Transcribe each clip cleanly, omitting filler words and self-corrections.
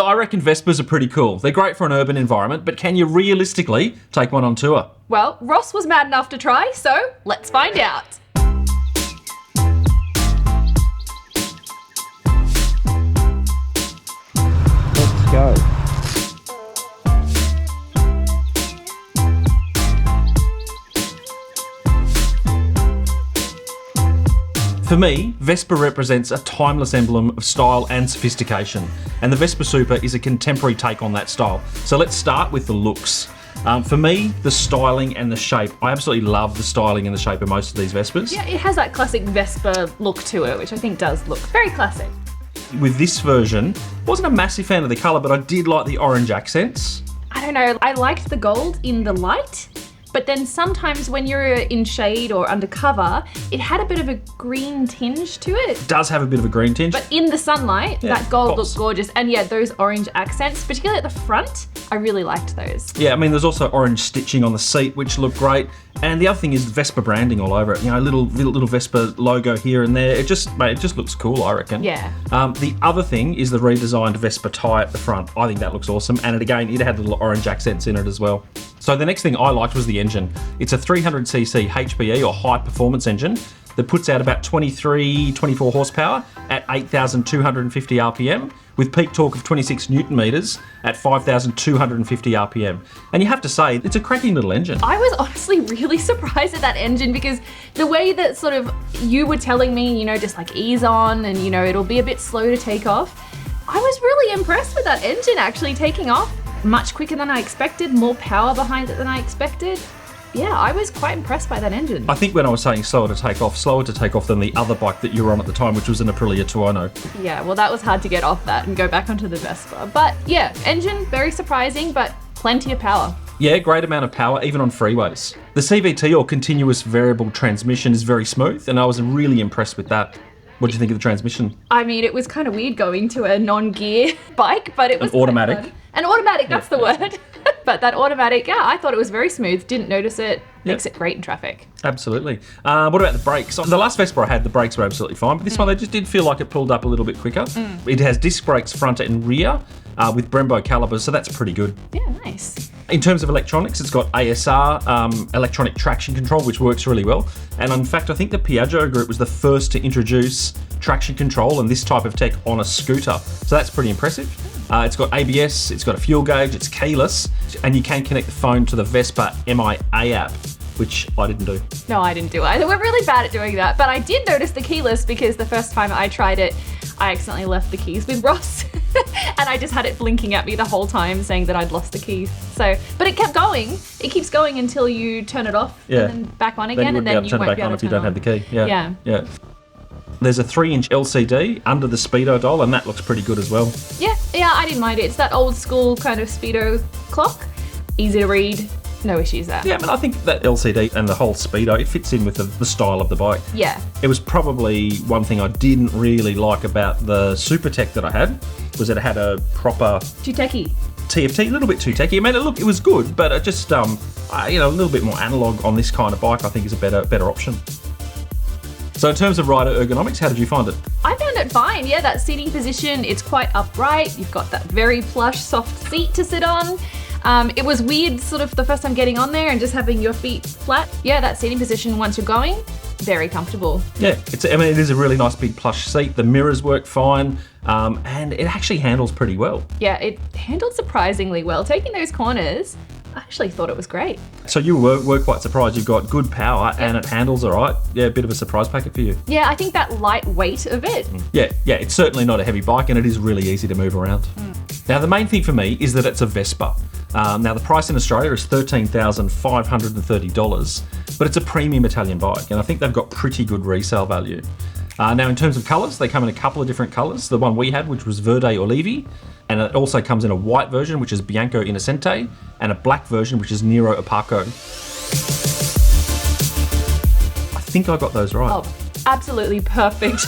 So I reckon Vespas are pretty cool. They're great for an urban environment, but can you realistically take one on tour? Well, Ross was mad enough to try, so let's find out. Let's go. For me, Vespa represents a timeless emblem of style and sophistication, and the Vespa Super is a contemporary take on that style. So let's start with the looks. For me, the styling and the shape, I absolutely love the styling and the shape of most of these Vespas. Yeah, it has that classic Vespa look to it, which I think does look very classic. With this version, wasn't a massive fan of the colour, but I did like the orange accents. I don't know, I liked the gold in the light, but then sometimes when you're in shade or undercover, it had a bit of a green tinge to it. It does have a bit of a green tinge. But in the sunlight, that gold pops. looked gorgeous. And yeah, those orange accents, particularly at the front, I really liked those. Yeah, I mean, there's also orange stitching on the seat, which looked great. And the other thing is Vespa branding all over it. You know, little Vespa logo here and there. It just looks cool, I reckon. Yeah. The other thing is the redesigned Vespa tie at the front. I think that looks awesome. And it had little orange accents in it as well. So the next thing I liked was the engine. It's a 300cc HPE or high performance engine that puts out about 24 horsepower at 8,250 RPM with peak torque of 26 Newton meters at 5,250 RPM. And you have to say, it's a cracking little engine. I was honestly really surprised at that engine because the way that sort of you were telling me, you know, just like ease on and, you know, it'll be a bit slow to take off. I was really impressed with that engine actually taking off much quicker than I expected, more power behind it than I expected. Yeah, I was quite impressed by that engine. I think when I was saying slower to take off than the other bike that you were on at the time, which was an Aprilia Tuono. Yeah, well, that was hard to get off that and go back onto the Vespa. But yeah, engine, very surprising, but plenty of power. Yeah, great amount of power, even on freeways. The CVT or continuous variable transmission is very smooth, and I was really impressed with that. What do you think of the transmission? I mean, it was kind of weird going to a non-gear bike, but it was An automatic. fun. An automatic, that's the word. But that automatic, yeah, I thought it was very smooth. Didn't notice it. Makes it great in traffic. Absolutely. What about the brakes? The last Vespa I had, the brakes were absolutely fine, but this one, they just did feel like it pulled up a little bit quicker. It has disc brakes front and rear with Brembo calipers, so that's pretty good. Yeah, nice. In terms of electronics, it's got ASR, electronic traction control, which works really well. And in fact, I think the Piaggio group was the first to introduce traction control and this type of tech on a scooter. So that's pretty impressive. It's got ABS, it's got a fuel gauge, it's keyless, and you can connect the phone to the Vespa MIA app, which I didn't do. No, I didn't do it. We're really bad at doing that. But I did notice the keyless because the first time I tried it, I accidentally left the keys with Ross. And I just had it blinking at me the whole time saying that I'd lost the keys. So, but it kept going. It keeps going until you turn it off and then back on again. And then you won't be able to turn it back on if you don't have the key. Yeah. There's a 3-inch LCD under the speedo dial, and that looks pretty good as well. Yeah, I didn't mind it. It's that old school kind of speedo clock. Easy to read. No issues there. Yeah, I mean, I think that LCD and the whole speedo, it fits in with the style of the bike. Yeah. It was probably one thing I didn't really like about the Super Tech that I had, was that it had a proper... Too techie. TFT, a little bit too techie. I mean, it was good, but it just, a little bit more analog on this kind of bike, I think is a better option. So in terms of rider ergonomics, how did you find it? I found it fine. Yeah, that seating position, it's quite upright. You've got that very plush, soft seat to sit on. It was weird sort of the first time getting on there and just having your feet flat. Yeah, that seating position once you're going, very comfortable. Yeah, it is a really nice big plush seat. The mirrors work fine, and it actually handles pretty well. Yeah, it handled surprisingly well. Taking those corners, I actually thought it was great. So you were quite surprised. You've got good power and it handles all right. Yeah, a bit of a surprise packet for you. Yeah, I think that light weight of it. Yeah, it's certainly not a heavy bike and it is really easy to move around. Now, the main thing for me is that it's a Vespa. Now, the price in Australia is $13,530, but it's a premium Italian bike and I think they've got pretty good resale value. Now, in terms of colours, they come in a couple of different colours. The one we had, which was Verde Olivi, and it also comes in a white version, which is Bianco Innocente, and a black version, which is Nero Opaco. I think I got those right. Oh, absolutely perfect.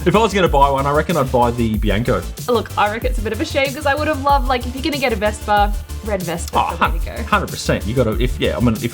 If I was going to buy one, I reckon I'd buy the Bianco. Look, I reckon it's a bit of a shame because I would have loved, like, if you're going to get a Vespa, red Vespa, the way to go. 100%. You got to, if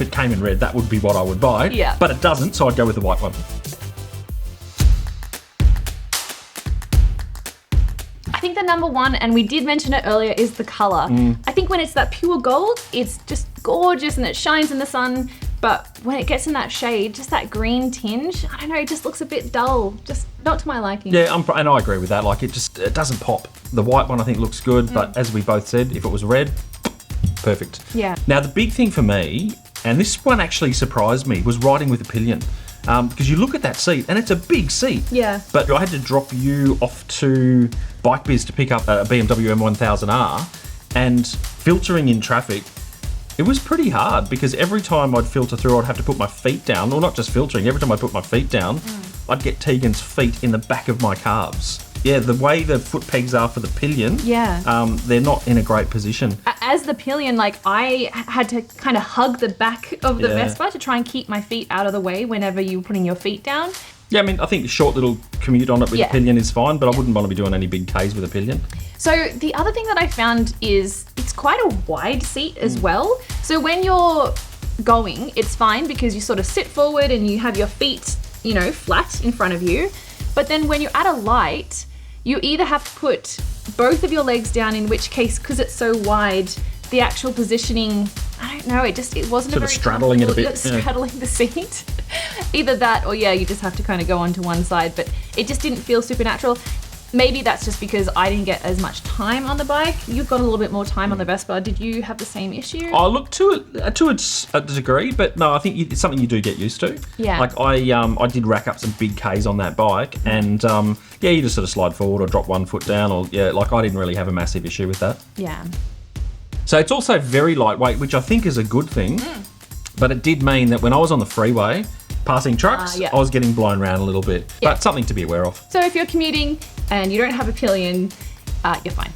it came in red, that would be what I would buy. Yeah. But it doesn't, so I'd go with the white one. I think the number one, and we did mention it earlier, is the color. I think when it's that pure gold, it's just gorgeous and it shines in the sun. But when it gets in that shade, just that green tinge, I don't know, it just looks a bit dull. Just not to my liking. Yeah, and I agree with that. Like, it doesn't pop. The white one I think looks good, but as we both said, if it was red, perfect. Yeah. Now, the big thing for me, and this one actually surprised me, was riding with a pillion. Because you look at that seat, and it's a big seat. Yeah. But I had to drop you off to Bike Biz to pick up a BMW M1000R, and filtering in traffic, it was pretty hard because every time I'd filter through, I'd have to put my feet down. Or not just filtering, every time I put my feet down, I'd get Tegan's feet in the back of my calves. Yeah, the way the foot pegs are for the pillion, they're not in a great position. As the pillion, like, I had to kind of hug the back of the Vespa to try and keep my feet out of the way whenever you were putting your feet down. Yeah, I mean, I think a short little commute on it with a pillion is fine, but I wouldn't want to be doing any big Ks with a pillion. So the other thing that I found is it's quite a wide seat as well. So when you're going, it's fine because you sort of sit forward and you have your feet, you know, flat in front of you. But then when you're at a light, you either have to put both of your legs down, in which case, because it's so wide, the actual positioning, I don't know, it wasn't sort of straddling it a bit. Straddling the seat. Either that or, you just have to kind of go onto one side, but it just didn't feel supernatural. Maybe that's just because I didn't get as much time on the bike. You've got a little bit more time on the Vespa. Did you have the same issue? I look to a degree, but no, I think it's something you do get used to. Yeah. Like I did rack up some big Ks on that bike, and you just sort of slide forward or drop one foot down, or like I didn't really have a massive issue with that. Yeah. So it's also very lightweight, which I think is a good thing, but it did mean that when I was on the freeway passing trucks, I was getting blown around a little bit. Yeah. But something to be aware of. So if you're commuting and you don't have a pillion, you're fine.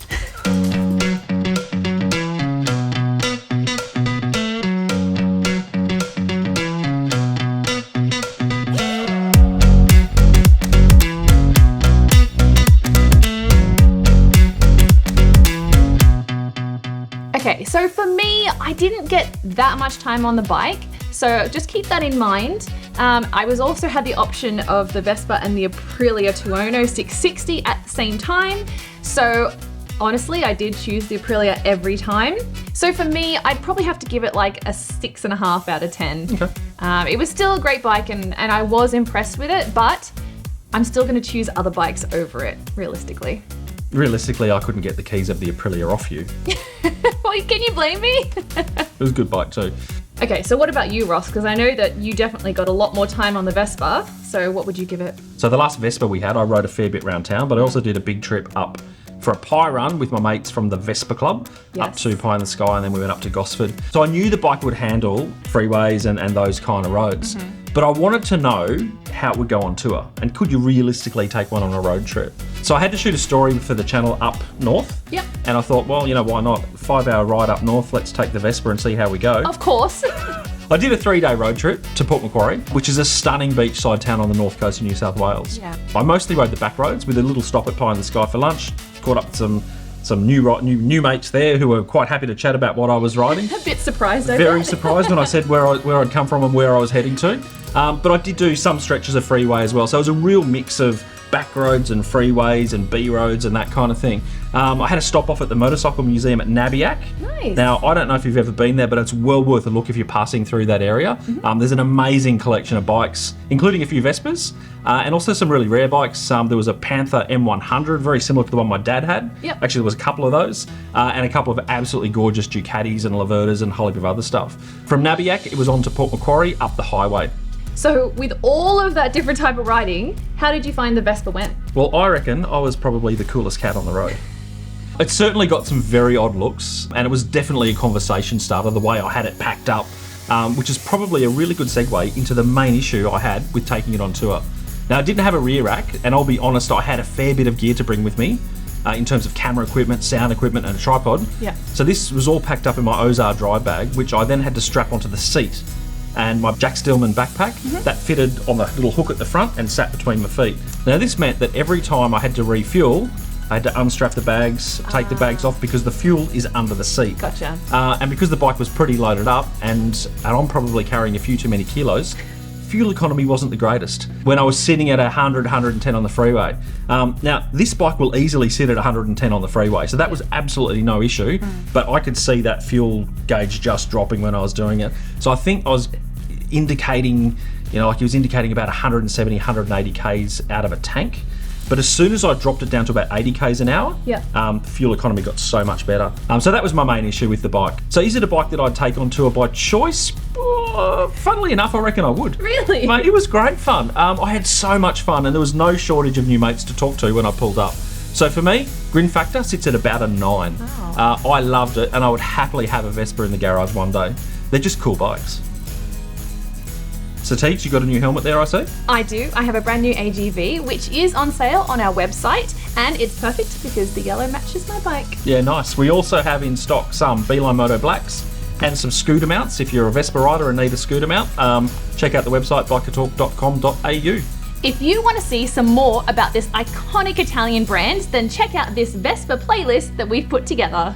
Okay, so for me, I didn't get that much time on the bike, so just keep that in mind. I also had the option of the Vespa and the Aprilia Tuono 660 at the same time, so honestly, I did choose the Aprilia every time. So for me, I'd probably have to give it like a 6.5 out of 10. Okay. It was still a great bike and I was impressed with it, but I'm still going to choose other bikes over it, realistically. Realistically, I couldn't get the keys of the Aprilia off you. Well, can you blame me? It was a good bike too. Okay, so what about you, Ross? Because I know that you definitely got a lot more time on the Vespa, so what would you give it? So the last Vespa we had, I rode a fair bit around town, but I also did a big trip up for a pie run with my mates from the Vespa Club, up to Pie in the Sky, and then we went up to Gosford. So I knew the bike would handle freeways and those kind of roads, but I wanted to know how it would go on tour, and could you realistically take one on a road trip? So I had to shoot a story for the channel up north, and I thought, well, you know, why not? 5-hour ride up north, let's take the Vespa and see how we go. Of course. I did a 3-day road trip to Port Macquarie, which is a stunning beachside town on the north coast of New South Wales. Yeah. I mostly rode the back roads with a little stop at Pie in the Sky for lunch, caught up with some new mates there who were quite happy to chat about what I was riding. A bit surprised over Very that. surprised when I said where I'd come from and where I was heading to. But I did do some stretches of freeway as well, so it was a real mix of back roads and freeways and B roads and that kind of thing. I had a stop off at the Motorcycle Museum at Nabiac. Nice. Now, I don't know if you've ever been there, but it's well worth a look if you're passing through that area. There's an amazing collection of bikes, including a few Vespas, and also some really rare bikes. There was a Panther M100, very similar to the one my dad had. Yep. Actually, there was a couple of those, and a couple of absolutely gorgeous Ducatis and Lavertas and a whole heap of other stuff. From Nabiac, it was on to Port Macquarie, up the highway. So with all of that different type of riding, how did you find the Vespa went? Well, I reckon I was probably the coolest cat on the road. It certainly got some very odd looks, and it was definitely a conversation starter, the way I had it packed up, which is probably a really good segue into the main issue I had with taking it on tour. Now, I didn't have a rear rack, and I'll be honest, I had a fair bit of gear to bring with me, in terms of camera equipment, sound equipment, and a tripod. Yeah. So this was all packed up in my Ozar dry bag, which I then had to strap onto the seat, and my Jack Stillman backpack that fitted on the little hook at the front and sat between my feet. Now, this meant that every time I had to refuel, I had to unstrap the bags, take the bags off, because the fuel is under the seat. Gotcha. And because the bike was pretty loaded up, and I'm probably carrying a few too many kilos, fuel economy wasn't the greatest when I was sitting at 100, 110 on the freeway. Now, this bike will easily sit at 110 on the freeway, so that was absolutely no issue, but I could see that fuel gauge just dropping when I was doing it. So I think I was indicating, like he was indicating about 170, 180 Ks out of a tank. But as soon as I dropped it down to about 80 Ks an hour, fuel economy got so much better. So that was my main issue with the bike. So is it a bike that I'd take on tour by choice? Funnily enough, I reckon I would. Really? Mate, it was great fun. I had so much fun, and there was no shortage of new mates to talk to when I pulled up. So for me, grin factor sits at about a 9. Wow. I loved it, and I would happily have a Vespa in the garage one day. They're just cool bikes. So Teeks, you got a new helmet there, I see? I do. I have a brand new AGV, which is on sale on our website, and it's perfect because the yellow matches my bike. Yeah, nice. We also have in stock some Beeline Moto Blacks and some scooter mounts. If you're a Vespa rider and need a scooter mount, check out the website bikertalk.com.au. If you want to see some more about this iconic Italian brand, then check out this Vespa playlist that we've put together.